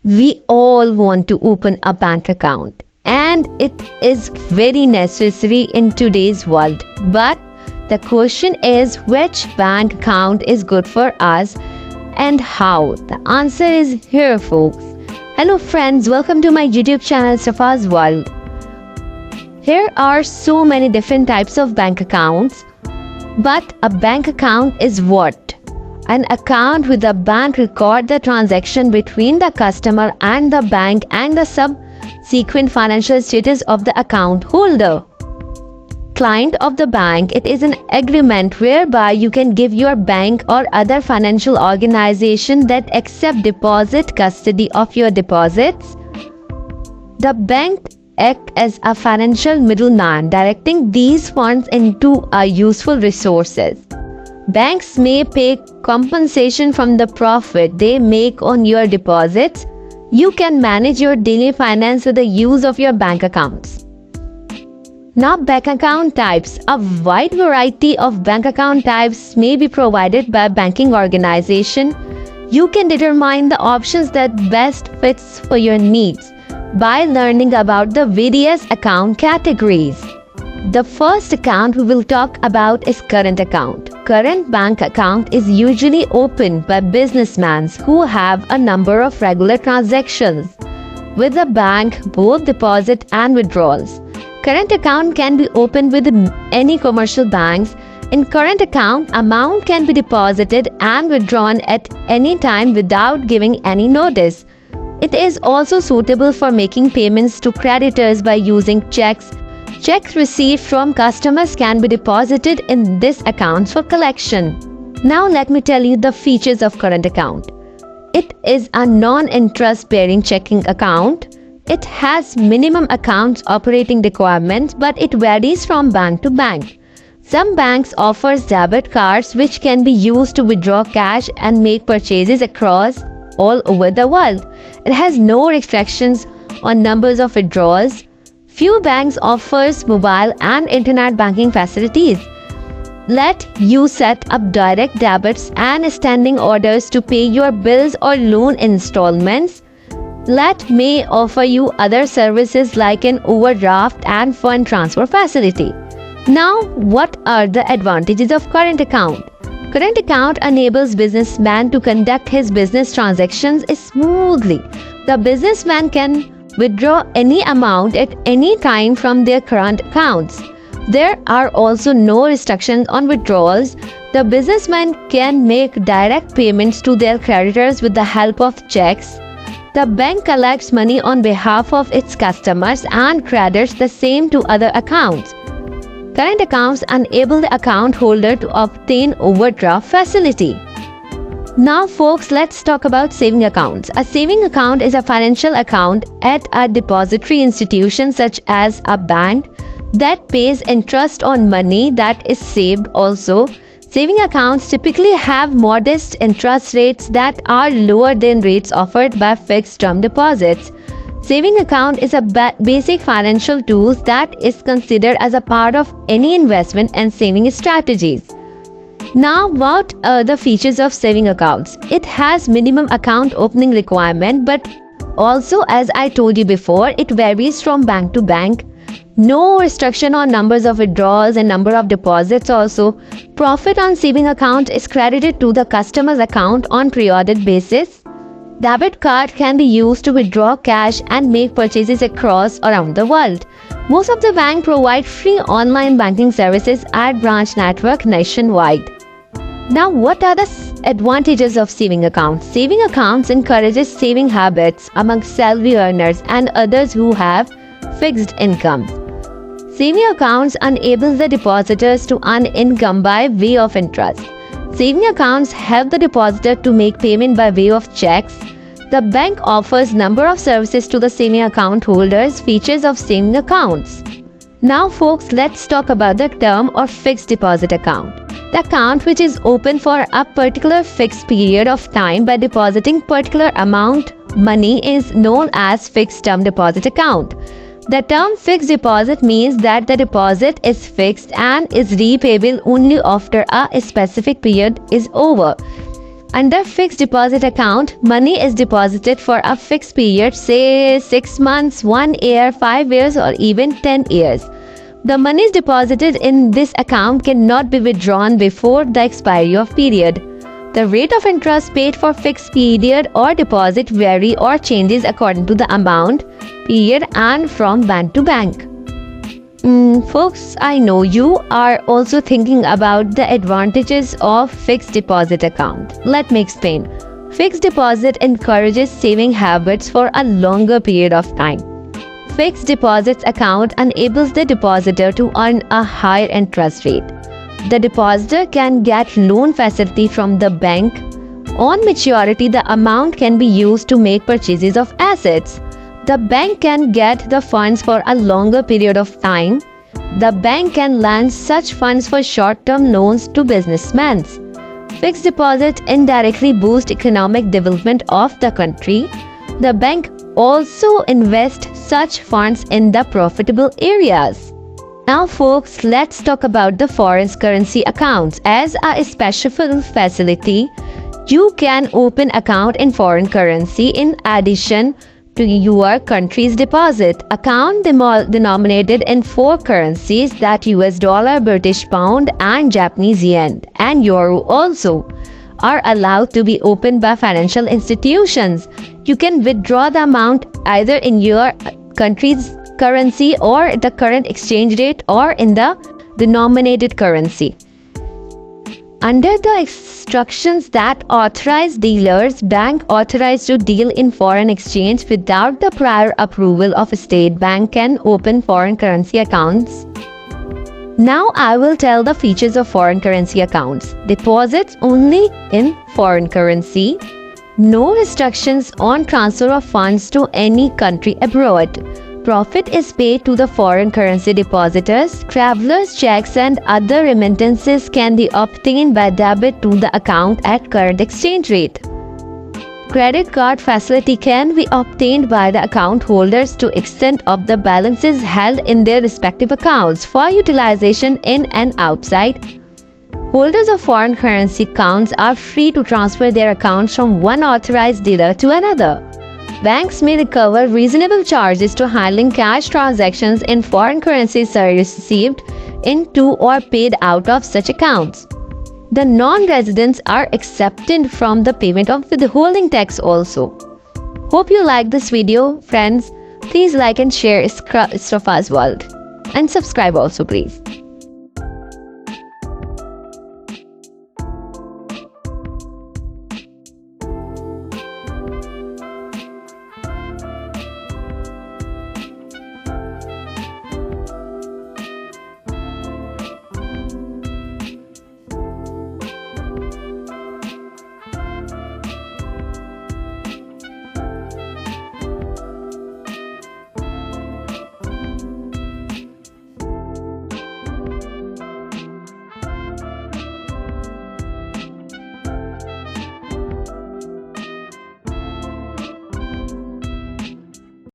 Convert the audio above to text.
We all want to open a bank account, and it is very necessary in today's world. But the question is, which bank account is good for us and how? The answer is here, folks. Hello friends, welcome to my YouTube channel Safa's World. Here are so many different types of bank accounts, but a bank account is what? An account with the bank record the transaction between the customer and the bank and the subsequent financial status of the account holder. Client of the bank, it is an agreement whereby you can give your bank or other financial organization that accept deposit custody of your deposits. The bank acts as a financial middleman, directing these funds into useful resources. Banks may pay compensation from the profit they make on your deposits. You can manage your daily finance with the use of your bank accounts. Now, bank account types. A wide variety of bank account types may be provided by banking organization. You can determine the options that best fits for your needs by learning about the various account categories. The first account we will talk about is current account. Current bank account is usually opened by businessmen who have a number of regular transactions with the bank, both deposit and withdrawals. Current account can be opened with any commercial banks. In current account, amount can be deposited and withdrawn at any time without giving any notice. It is also suitable for making payments to creditors by using checks. Checks received from customers can be deposited in this account for collection. Now let me tell you the features of current account. It is a non-interest bearing checking account. It has minimum accounts operating requirements, but it varies from bank to bank. Some banks offers debit cards which can be used to withdraw cash and make purchases across all over the world. It has no restrictions on numbers of withdrawals. Few banks offers mobile and internet banking facilities. Let you set up direct debits and standing orders to pay your bills or loan installments. Let may offer you other services like an overdraft and fund transfer facility. Now, what are the advantages of current account? Current account enables businessman to conduct his business transactions smoothly. The businessman can withdraw any amount at any time from their current accounts. There are also no restrictions on withdrawals. The businessman can make direct payments to their creditors with the help of checks. The bank collects money on behalf of its customers and credits the same to other accounts. Current accounts enable the account holder to obtain overdraft facility. Now folks, let's talk about saving accounts. A saving account is a financial account at a depository institution such as a bank that pays interest on money that is saved. Also, saving accounts typically have modest interest rates that are lower than rates offered by fixed term deposits. Saving account is a basic financial tool that is considered as a part of any investment and saving strategies. Now, what are the features of saving accounts? It has minimum account opening requirement, but also, as I told you before, it varies from bank to bank. No restriction on numbers of withdrawals and number of deposits. Also, profit on saving account is credited to the customer's account on periodic basis. Debit card can be used to withdraw cash and make purchases across around the world. Most of the banks provide free online banking services at branch network nationwide. Now, what are the advantages of saving accounts? Saving accounts encourages saving habits among salary earners and others who have fixed incomes. Saving accounts enable the depositors to earn income by way of interest. Saving accounts help the depositor to make payment by way of checks. The bank offers number of services to the saving account holders. Features of saving accounts. Now folks, let's talk about the term or fixed deposit account. The account which is open for a particular fixed period of time by depositing particular amount money is known as fixed term deposit account. The term fixed deposit means that the deposit is fixed and is repayable only after a specific period is over. Under fixed deposit account, money is deposited for a fixed period, say 6 months, 1 year, 5 years, or even 10 years. The money deposited in this account cannot be withdrawn before the expiry of period. The rate of interest paid for fixed period or deposit vary or changes according to the amount, period, and from bank to bank. Folks, I know you are also thinking about the advantages of fixed deposit account. Let me explain. Fixed deposit encourages saving habits for a longer period of time. Fixed deposits account enables the depositor to earn a higher interest rate. The depositor can get loan facility from the bank. On maturity, the amount can be used to make purchases of assets. The bank can get the funds for a longer period of time. The bank can lend such funds for short-term loans to businessmen. Fixed deposits indirectly boost economic development of the country. The bank also invests such funds in the profitable areas. Now folks, let's talk about the foreign currency accounts. As a special facility, you can open account in foreign currency in addition to your country's deposit. Account denominated in 4 currencies, that US dollar, British pound, and Japanese yen, and euro also, are allowed to be opened by financial institutions. You can withdraw the amount either in your country's currency or the current exchange rate or in the denominated currency. Under the instructions that authorize dealers, bank authorized to deal in foreign exchange without the prior approval of a state bank can open foreign currency accounts. Now I will tell the features of foreign currency accounts. Deposits only in foreign currency. No restrictions on transfer of funds to any country abroad. Profit is paid to the foreign currency depositors. Travelers' checks and other remittances can be obtained by debit to the account at current exchange rate. Credit card facility can be obtained by the account holders to extent of the balances held in their respective accounts for utilization in and outside. Holders of foreign currency accounts are free to transfer their accounts from one authorized dealer to another. Banks may recover reasonable charges to handling cash transactions in foreign currencies received into or paid out of such accounts. The non-residents are exempted from the payment of withholding tax also. Hope you like this video, friends. Please like and share Istrafa's World. And subscribe also, please.